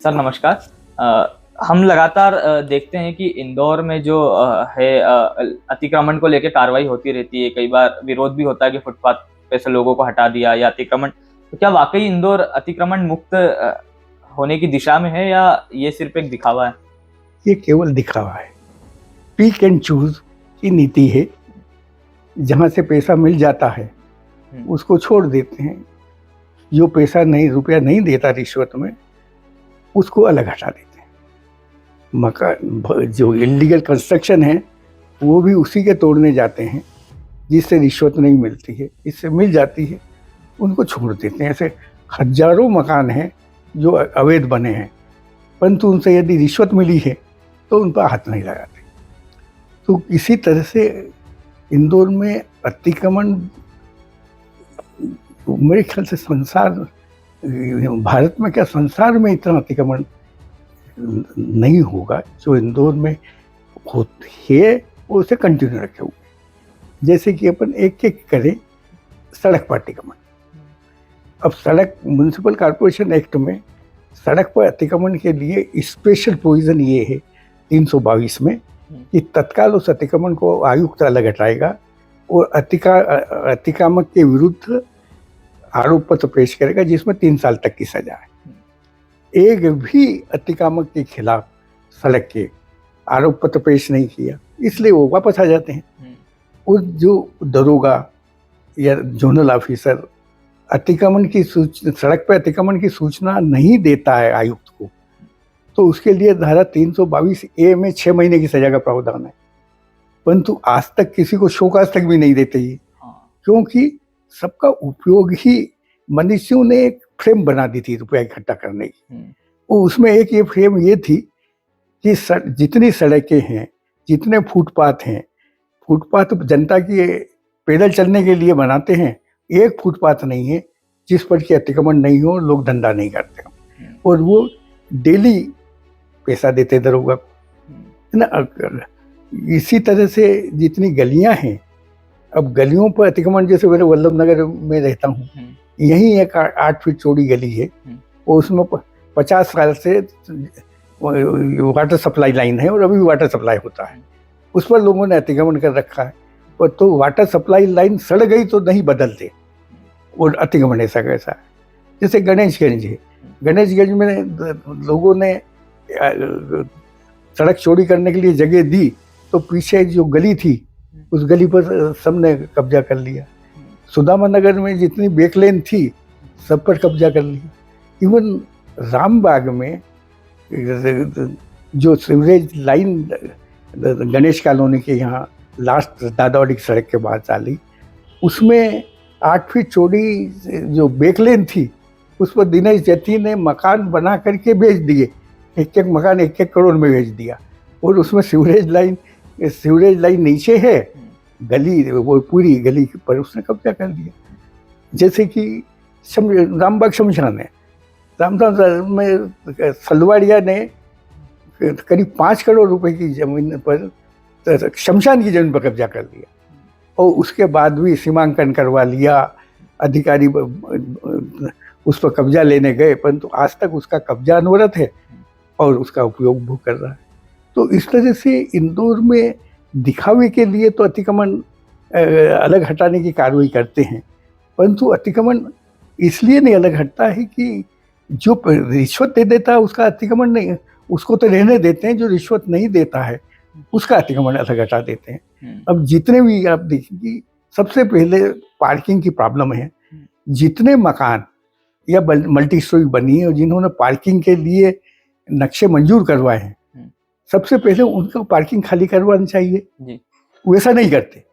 Sir नमस्कार। हम लगातार देखते हैं कि इंदौर में जो अतिक्रमण को लेकर कार्रवाई होती रहती है। कई बार विरोध भी होता है कि फुटपाथ पे से लोगों को हटा दिया या अतिक्रमण। तो क्या वाकई इंदौर अतिक्रमण मुक्त होने की दिशा में है या ये सिर्फ एक दिखावा है? ये केवल दिखावा है। पिक एंड चूज की नीति है। जहां से पैसा मिल जाता है उसको छोड़ देते हैं। जो पैसा नहीं, रुपया नहीं देता रिश्वत में, उसको अलग हटा देते हैं। मकान जो इलीगल कंस्ट्रक्शन है वो भी उसी के तोड़ने जाते हैं जिससे रिश्वत नहीं मिलती है। इससे मिल जाती है, उनको छोड़ देते हैं। ऐसे हजारों मकान हैं जो अवैध बने हैं, परंतु उनसे यदि रिश्वत मिली है तो उन पर हाथ नहीं लगाते। तो इसी तरह से इंदौर में अतिक्रमण, मेरे ख्याल से भारत में क्या संसार में इतना अतिक्रमण नहीं होगा जो इंदौर में होती है। वो उसे कंटिन्यू रखे हुए। जैसे कि अपन एक एक करें सड़क पर अतिक्रमण। अब सड़क म्युनिसिपल कॉर्पोरेशन एक्ट में सड़क पर अतिक्रमण के लिए स्पेशल प्रोविजन ये है 322 में कि तत्काल उस अतिक्रमण को आयुक्त अलग हटाएगा और अतिक्रमण के विरुद्ध आरोप पत्र पेश करेगा जिसमें 3 साल तक की सजा है। एक भी अतिक्रमण के खिलाफ सड़क के आरोप पत्र पेश नहीं किया, इसलिए वो वापस आ जाते हैं। और जो दरोगा या जोनल ऑफिसर अतिक्रमण की सड़क पर अतिक्रमण की सूचना नहीं देता है आयुक्त को, तो उसके लिए धारा 322A में 6 महीने की सजा का प्रावधान है। परंतु आज तक किसी को शोकाज तक भी नहीं देते ही, क्योंकि सबका उपयोग ही मनुष्यों ने एक फ्रेम बना दी थी रुपया इकट्ठा करने की। और उसमें एक ये फ्रेम ये थी कि जितनी सड़कें हैं, जितने फुटपाथ हैं, फुटपाथ जनता की पैदल चलने के लिए बनाते हैं। एक फुटपाथ नहीं है जिस पर कि अतिक्रमण नहीं हो, लोग धंधा नहीं करते हो। और वो डेली पैसा देते दरोगा को, है ना। इसी तरह से जितनी गलियां हैं, अब गलियों पर अतिक्रमण, जैसे मेरे वल्लभ नगर में रहता हूँ, यहीं एक 8 फीट चौड़ी गली है और उसमें 50 साल से वाटर सप्लाई लाइन है और अभी भी वाटर सप्लाई होता है। उस पर लोगों ने अतिक्रमण कर रखा है। और तो वाटर सप्लाई लाइन सड़ गई तो नहीं बदलते, और अतिक्रमण ऐसा कैसा है। जैसे गणेशगंज है, गणेशगंज में लोगों ने सड़क चौड़ी करने के लिए जगह दी, तो पीछे जो गली थी उस गली पर सबने कब्जा कर लिया। सुदामा नगर में जितनी बैक लेन थी सब पर कब्जा कर लिया। इवन रामबाग में जो सीवरेज लाइन गणेश कॉलोनी के यहाँ लास्ट दादावाड़ी की सड़क के बाद चाली, उसमें 8 फीट चौड़ी जो बैक लेन थी उस पर दिनेश जैती ने मकान बना करके बेच दिए। एक मकान 1 करोड़ में बेच दिया। और उसमें सीवरेज लाइन नीचे है, गली वो पूरी गली पर उसने कब्जा कर दिया। जैसे कि रामबाग शमशान है, रामबाग में सलवाड़िया ने करीब 5 करोड़ रुपए की जमीन पर, शमशान की जमीन पर कब्जा कर लिया। और उसके बाद भी सीमांकन करवा लिया, अधिकारी उस पर कब्जा लेने गए, परंतु आज तक उसका कब्जा अनवरत है और उसका उपयोग वो कर रहा है। तो इस तरह से इंदौर में दिखावे के लिए तो अतिक्रमण अलग हटाने की कार्रवाई करते हैं, परंतु अतिक्रमण इसलिए नहीं अलग हटता है कि जो रिश्वत दे देता है उसका अतिक्रमण नहीं, उसको तो रहने देते हैं। जो रिश्वत नहीं देता है उसका अतिक्रमण अलग हटा देते हैं। अब जितने भी आप देखिए, सबसे पहले पार्किंग की प्रॉब्लम है। जितने मकान या मल्टी स्टोरी बनी है और जिन्होंने पार्किंग के लिए नक्शे मंजूर करवाए हैं, सबसे पहले उनका पार्किंग खाली करवाना चाहिए जी। वैसा नहीं करते।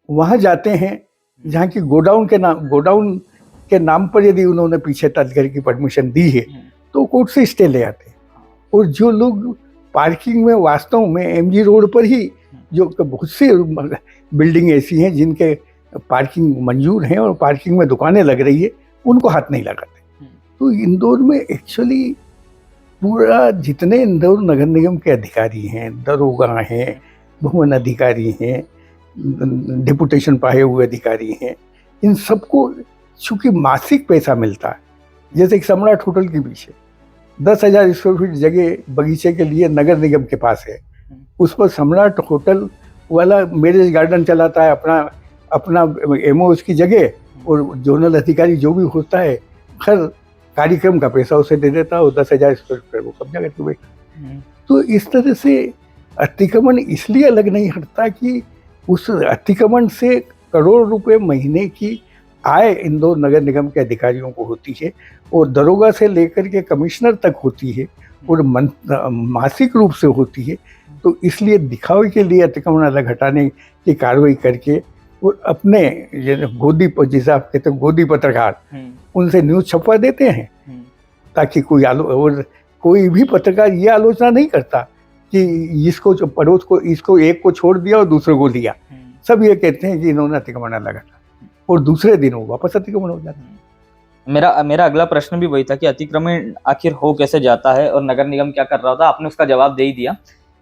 वहां जाते हैं जहाँ की गोडाउन के नाम पर यदि उन्होंने पीछे तस्करी की परमिशन दी है तो कोर्ट से स्टे ले आते हैं। और जो लोग पार्किंग में वास्तव में MG रोड पर ही, जो बहुत सी बिल्डिंग ऐसी हैं जिनके पार्किंग मंजूर हैं और पार्किंग में दुकानें लग रही है, उनको हाथ नहीं लगाते। तो इंदौर में एक्चुअली पूरा जितने इंदौर नगर निगम के अधिकारी हैं, दरोगा हैं, भवन अधिकारी हैं, डिपुटेशन पाए हुए अधिकारी हैं, इन सबको चूंकि मासिक पैसा मिलता है, जैसे एक सम्राट होटल के पीछे 10,000 स्क्वायर फीट जगह बगीचे के लिए नगर निगम के पास है। उस पर सम्राट होटल वाला मैरिज गार्डन चलाता है, अपना अपना एमओ उसकी जगह, और जोनल अधिकारी जो भी होता है हर कार्यक्रम का पैसा उसे दे देता है और 10,000 स्क्वायर फीट वो कब्जा करके बैठा। तो इस तरह से अतिक्रमण इसलिए अलग नहीं हटता कि उस अतिक्रमण से करोड़ रुपए महीने की आय इंदौर नगर निगम के अधिकारियों को होती है और दरोगा से लेकर के कमिश्नर तक होती है और मासिक रूप से होती है। तो इसलिए दिखावे के लिए अतिक्रमण अलग हटाने की कार्रवाई करके और अपने गोदी, जिसे आप कहते हैं गोदी पत्रकार, उनसे न्यूज़ छपवा देते हैं ताकि और कोई भी पत्रकार ये आलोचना नहीं करता कि इसको जो पड़ोस को, इसको एक को छोड़ दिया और दूसरे को दिया। सब ये कहते हैं कि इन्होंने अतिक्रमण अलग हटा और दूसरे दिन वो वापस अतिक्रमण हो जाता है। मेरा अगला प्रश्न भी वही था कि अतिक्रमण आखिर हो कैसे जाता है और नगर निगम क्या कर रहा था, आपने उसका जवाब दे ही दिया।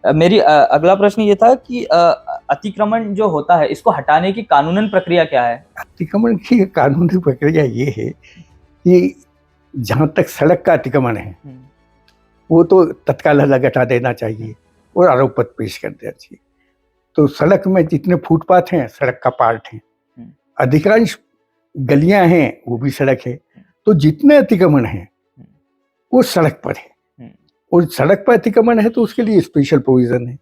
मेरी अगला प्रश्न ये था कि अतिक्रमण जो होता है इसको हटाने की कानूनन प्रक्रिया क्या है? अतिक्रमण की कानूनी प्रक्रिया ये है कि जहाँ तक सड़क का अतिक्रमण है वो तो तत्काल अलग हटा देना चाहिए और आरोप पत्र पेश कर देना चाहिए। तो सड़क में जितने फुटपाथ हैं सड़क का पार्ट है, अधिकांश गलियां हैं वो भी सड़क है। तो जितने अतिक्रमण हैं वो सड़क पर है और सड़क पर अतिक्रमण है तो उसके लिए स्पेशल प्रोविजन है।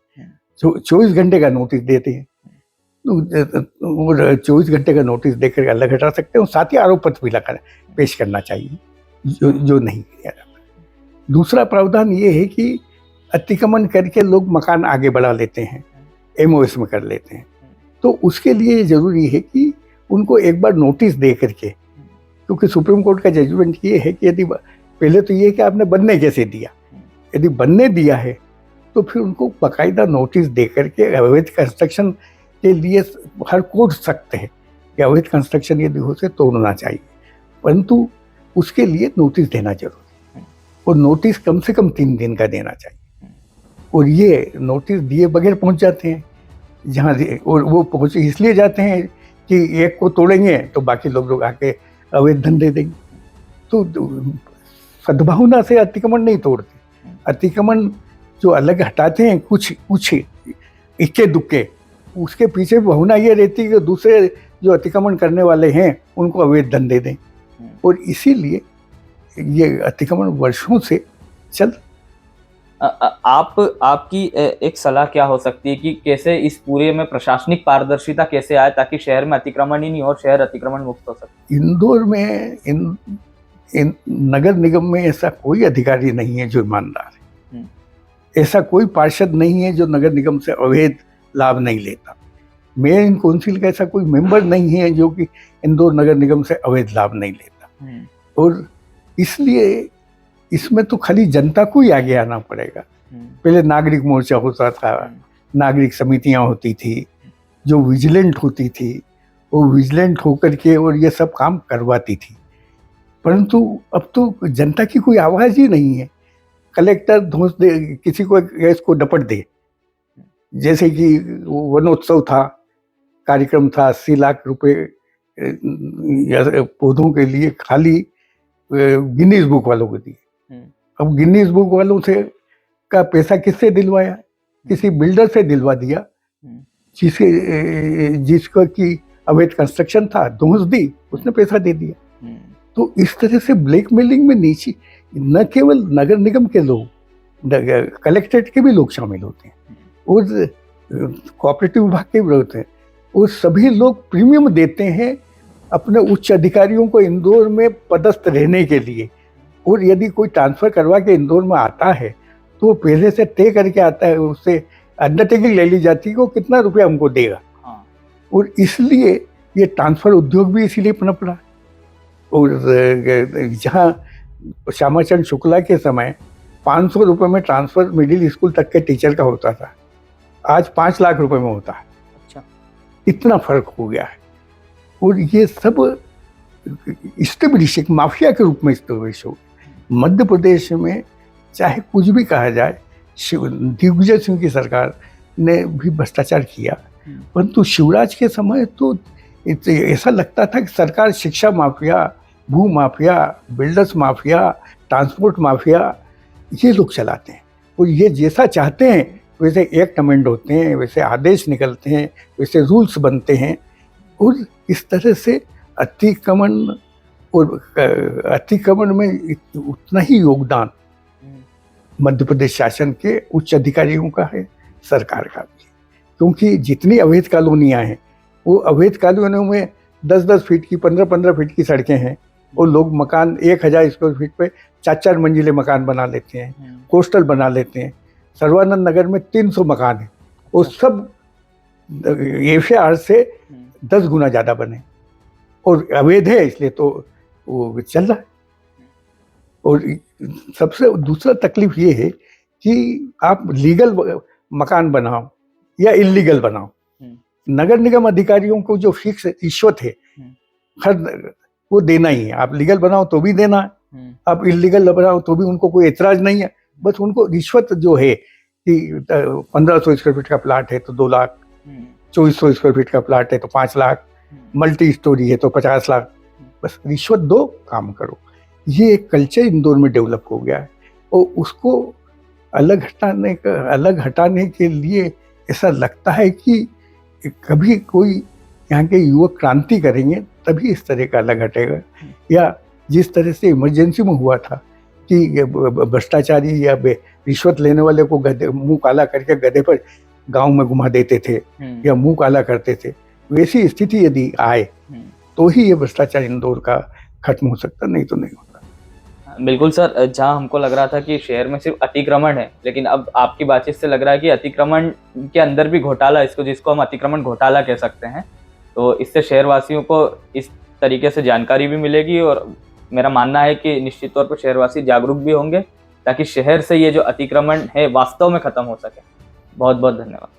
24 घंटे का नोटिस देते हैं और 24 घंटे का नोटिस देकर अलग हटा सकते हैं और साथ ही आरोप पत्र भी पेश करना चाहिए जो नहीं किया जाता। दूसरा प्रावधान ये है कि अतिक्रमण करके लोग मकान आगे बढ़ा लेते हैं, एमओएस में कर लेते हैं। तो उसके लिए जरूरी है कि उनको एक बार नोटिस दे करके, क्योंकि सुप्रीम कोर्ट का जजमेंट ये है कि यदि पहले तो ये है कि आपने बनने कैसे दिया, यदि बनने दिया है तो फिर उनको बाकायदा नोटिस दे करके अवैध कंस्ट्रक्शन के लिए हर कोर्ट सख्त है कि अवैध कंस्ट्रक्शन यदि हो से तोड़ना चाहिए, परंतु उसके लिए नोटिस देना जरूरी है और नोटिस कम से कम 3 दिन का देना चाहिए। और ये नोटिस दिए बगैर पहुंच जाते हैं जहाँ, और वो पहुँच इसलिए जाते हैं कि एक को तोड़ेंगे तो बाकी लोग आके अवैध धंधे देंगे। तो सद्भावना से अतिक्रमण नहीं तोड़ते। अतिक्रमण जो अलग हटाते हैं कुछ इक्के दुक्के, उसके पीछे भावना ये रहती है कि दूसरे जो अतिक्रमण करने वाले हैं उनको अवैध धंधे दें, और इसीलिए ये अतिक्रमण वर्षों से चल। आपकी एक सलाह क्या हो सकती है कि कैसे इस पूरे में प्रशासनिक पारदर्शिता कैसे आए ताकि शहर में अतिक्रमण ही नहीं हो, शहर अतिक्रमण मुक्त हो सके? इंदौर में इन नगर निगम में ऐसा कोई अधिकारी नहीं है जो ईमानदार है, ऐसा कोई पार्षद नहीं है जो नगर निगम से अवैध लाभ नहीं लेता, मेयर इन काउंसिल का ऐसा कोई मेंबर नहीं है जो कि इंदौर नगर निगम से अवैध लाभ नहीं लेता। और इसलिए इसमें तो खाली जनता को ही आगे आना पड़ेगा। पहले नागरिक मोर्चा होता था, नागरिक समितियां होती थी जो विजिलेंट होती थी, वो विजिलेंट होकर के और ये सब काम करवाती थी, परंतु अब तो जनता की कोई आवाज ही नहीं है। कलेक्टर धोस दे, किसी को गैस को डपट दे, जैसे कि वनोत्सव था, कार्यक्रम था, 80 लाख रुपए पौधों के लिए खाली गिनीज बुक वालों को दिए। अब गिनीज बुक वालों से का पैसा किससे दिलवाया? किसी बिल्डर से दिलवा दिया जिसको कि अवैध कंस्ट्रक्शन था, धोस दी, उसने पैसा दे दिया। तो इस तरह से ब्लैकमेलिंग में नीचे न केवल नगर निगम के लोग, कलेक्ट्रेट के भी लोग शामिल होते हैं और कोऑपरेटिव विभाग के भी होते हैं, और सभी लोग प्रीमियम देते हैं अपने उच्च अधिकारियों को इंदौर में पदस्थ रहने के लिए। और यदि कोई ट्रांसफर करवा के इंदौर में आता है तो वो पहले से तय करके आता है, उससे अंडरटेकिंग ले ली जाती है कि वो कितना रुपया हमको देगा। और इसलिए ये ट्रांसफर उद्योग भी इसीलिए पनप रहा। और जहाँ श्यामाचंद्र शुक्ला के समय 500 रुपये में ट्रांसफर मिडिल स्कूल तक के टीचर का होता था, आज 5 लाख रुपए में होता है। अच्छा, इतना फर्क हो गया है। और ये सब इस्टेब्लिश एक माफिया के रूप में इस्टेब्लिश हो। मध्य प्रदेश में चाहे कुछ भी कहा जाए, दिग्विजय सिंह की सरकार ने भी भ्रष्टाचार किया, परंतु शिवराज के समय तो ऐसा लगता था कि सरकार शिक्षा माफिया, भू mafia, builders mafia, transport mafia, ये लोग चलाते हैं। और ये जैसा चाहते हैं वैसे एक्ट अमेंड होते हैं, वैसे आदेश निकलते हैं, वैसे रूल्स बनते हैं। और इस तरह से अतिक्रमण में उतना ही योगदान मध्य प्रदेश शासन के उच्च अधिकारियों का है, सरकार का भी। क्योंकि जितनी अवैध कॉलोनियां हैं, वो अवैध कॉलोनियों में 10-10 फीट की, 15-15 फीट की सड़कें हैं, और लोग मकान 1000 स्क्वायर फीट पे 4-4 मंजिले मकान बना लेते हैं, कोस्टल बना लेते हैं। सर्वानंद नगर में 300 मकान है, वो सब एफआर से 10 गुना ज़्यादा बने, और अवैध है इसलिए तो वो चल रहा है। और सबसे दूसरा तकलीफ ये है कि आप लीगल मकान बनाओ या इलीगल बनाओ, नगर निगम अधिकारियों को जो फिक्स रिश्वत है हर वो देना ही है। आप लीगल बनाओ तो भी देना है, आप इलीगल बनाओ तो भी उनको कोई एतराज नहीं है। बस उनको रिश्वत जो है कि 1500 स्क्वायर फीट का प्लाट है तो 2 लाख, 2400 स्क्वायर फीट का प्लाट है तो 5 लाख, मल्टी स्टोरी है तो 50 लाख, बस रिश्वत दो, काम करो। ये एक कल्चर इंदौर में डेवलप हो गया है, और उसको अलग हटाने के लिए ऐसा लगता है कि कभी कोई यहाँ के युवक क्रांति करेंगे तभी इस तरह का अलग हटेगा। या जिस तरह से इमरजेंसी में हुआ था कि भ्रष्टाचारी या रिश्वत लेने वाले को मुंह काला करके गधे पर गांव में घुमा देते थे या मुंह काला करते थे, वैसी स्थिति यदि आए तो ही ये भ्रष्टाचार इंदौर का खत्म हो सकता, नहीं तो नहीं होता। बिल्कुल सर, जहां हमको लग रहा था कि शहर में सिर्फ अतिक्रमण है, लेकिन अब आपकी बातचीत से लग रहा है कि अतिक्रमण के अंदर भी घोटाला, जिसको हम अतिक्रमण घोटाला कह सकते हैं। तो इससे शहरवासियों को इस तरीके से जानकारी भी मिलेगी, और मेरा मानना है कि निश्चित तौर पर शहरवासी जागरूक भी होंगे, ताकि शहर से ये जो अतिक्रमण है वास्तव में खत्म हो सके। बहुत बहुत धन्यवाद।